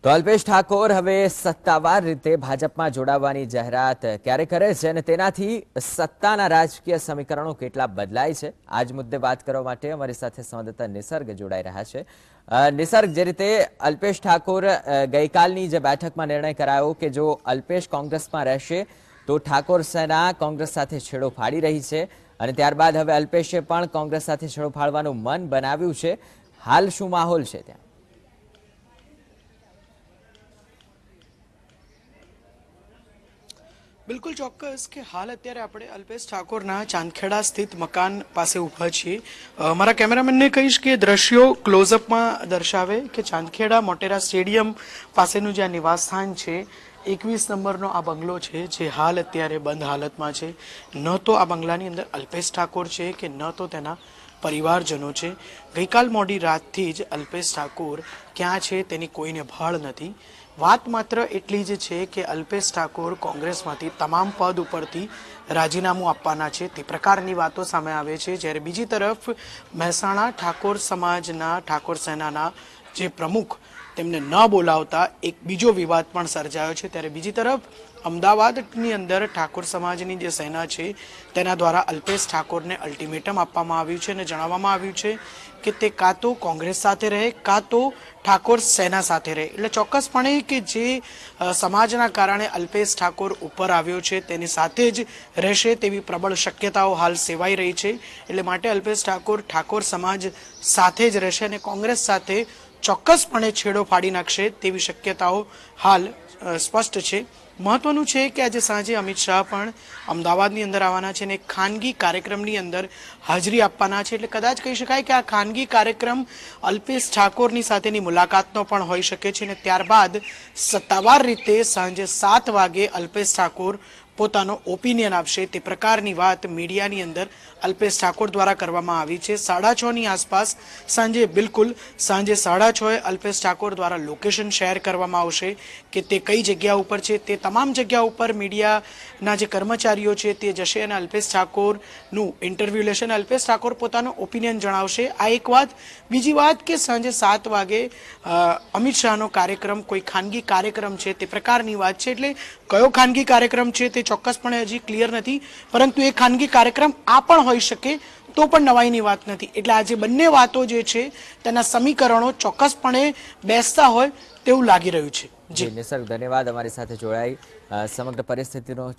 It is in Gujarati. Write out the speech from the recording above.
તો અલ્પેશ ઠાકોર હવે સત્તાવાર રીતે ભાજપમાં જોડાવાની જાહેરાત ક્યારે કરે છે અને તેનાથી સત્તાના રાજકીય સમીકરણો કેટલા બદલાય છે આજ મુદ્દે વાત કરવા માટે અમારી સાથે સંવાદદાતા નિસર્ગ જોડાઈ રહ્યા છે। નિસર્ગ, જે રીતે અલ્પેશ ઠાકોર ગઈકાલની જે બેઠકમાં નિર્ણય કરાયો કે જો અલ્પેશ કોંગ્રેસમાં રહેશે તો ઠાકોર સેના કોંગ્રેસ સાથે છેડો ફાડી રહી છે અને ત્યારબાદ હવે અલ્પેશે પણ કોંગ્રેસ સાથે છેડો ફાડવાનું મન બનાવ્યું છે। હાલ શું માહોલ છે ત્યાં? बिल्कुल चौक्कस के हाल अत्यारे આપણે અલ્પેશ ઠાકોરના ચાંદખેડા સ્થિત મકાન પાસે ઊભા છીએ। મારા કેમેરામેનને કહીશ કે દ્રશ્યો ક્લોઝઅપમાં દર્શાવે કે ચાંદખેડા મોટેરા સ્ટેડિયમ પાસેનું જે નિવાસસ્થાન છે 21 નંબરનો આ બંગલો છે જે હાલ અત્યારે બંધ હાલતમાં છે। ન તો આ બંગલાની અંદર અલ્પેશ ઠાકોર છે કે ન તો તેના પરિવારજનો છે। ગઈકાલ મોડી રાતથી જ અલ્પેશ ઠાકોર ક્યાં છે તેની કોઈને ભાળ નથી। વાત માત્ર એટલી જ છે કે અલ્પેશ ઠાકોર કોંગ્રેસમાંથી તમામ પદ ઉપરથી રાજીનામું આપવાના છે તે પ્રકારની વાતો સામે આવે છે। જ્યારે બીજી તરફ મહેસાણા ઠાકોર સમાજના ઠાકોર સેનાના જે પ્રમુખ તેમને ન બોલાવતા એક બીજો વિવાદ પણ સર્જાયો છે। ત્યારે બીજી તરફ અમદાવાદની અંદર ઠાકોર સમાજની જે સેના છે તેના દ્વારા અલ્પેશ ઠાકોરને અલ્ટિમેટમ આપવામાં આવ્યું છે અને જણાવવામાં આવ્યું છે કે તે કાં તો કોંગ્રેસ સાથે રહે કાં તો ઠાકોર સેના સાથે રહે। એટલે ચોક્કસપણે કે જે સમાજના કારણે અલ્પેશ ઠાકોર ઉપર આવ્યો છે તેની સાથે જ રહેશે તેવી પ્રબળ શક્યતાઓ હાલ સેવાઈ રહી છે। એટલે માટે અલ્પેશ ઠાકોર ઠાકોર સમાજ સાથે જ રહેશે અને કોંગ્રેસ સાથે ચોક્કસપણે છેડો ફાડી નાખશે તેવી શક્યતાઓ હાલ સ્પષ્ટ છે। મહત્વનું છે કે આજે સાંજે અમિત શાહ પણ અમદાવાદની અંદર આવવાના છે અને એક ખાનગી કાર્યક્રમની અંદર હાજરી આપવાના છે। એટલે કદાચ કહી શકાય કે આ ખાનગી કાર્યક્રમ અલ્પેશ ઠાકોરની સાથેની મુલાકાતનો પણ હોઈ શકે છે અને ત્યારબાદ સત્તાવાર રીતે સાંજે 7 વાગે અલ્પેશ ઠાકોર પોતાનો ઓપિનિયન આપશે તે પ્રકારની વાત મીડિયાની અંદર અલ્પેશ ઠાકોર દ્વારા કરવામાં આવી છે। 6:30 ની આસપાસ સાંજે બિલકુલ સાંજે 6:30 અલ્પેશ ઠાકોર દ્વારા લોકેશન શેર કરવામાં આવશે કે તે કઈ જગ્યા ઉપર છે। તે તમામ જગ્યા ઉપર મીડિયાના જે કર્મચારીઓ છે તે જશે અને અલ્પેશ ઠાકોરનું ઇન્ટરવ્યૂ લેશે અને અલ્પેશ ઠાકોર પોતાનો ઓપિનિયન જણાવશે। આ એક વાત। બીજી વાત કે સાંજે 7 વાગે અમિત શાહનો કાર્યક્રમ કોઈ ખાનગી કાર્યક્રમ છે તે પ્રકારની વાત છે। એટલે કયો ખાનગી કાર્યક્રમ છે તે ચોક્કસપણે હજી ક્લિયર નથી, પરંતુ એ ખાનગી કાર્યક્રમ આ પણ હોઈ શકે તો પણ નવાઈની વાત નથી। એટલે આ જે બંને વાતો જે છે તેના સમીકરણો ચોક્કસપણે બેસતા હોય તેવું લાગી રહ્યું છે। જી નિસર્ગ, ધન્યવાદ અમારી સાથે જોડાઈ સમગ્ર પરિસ્થિતિનો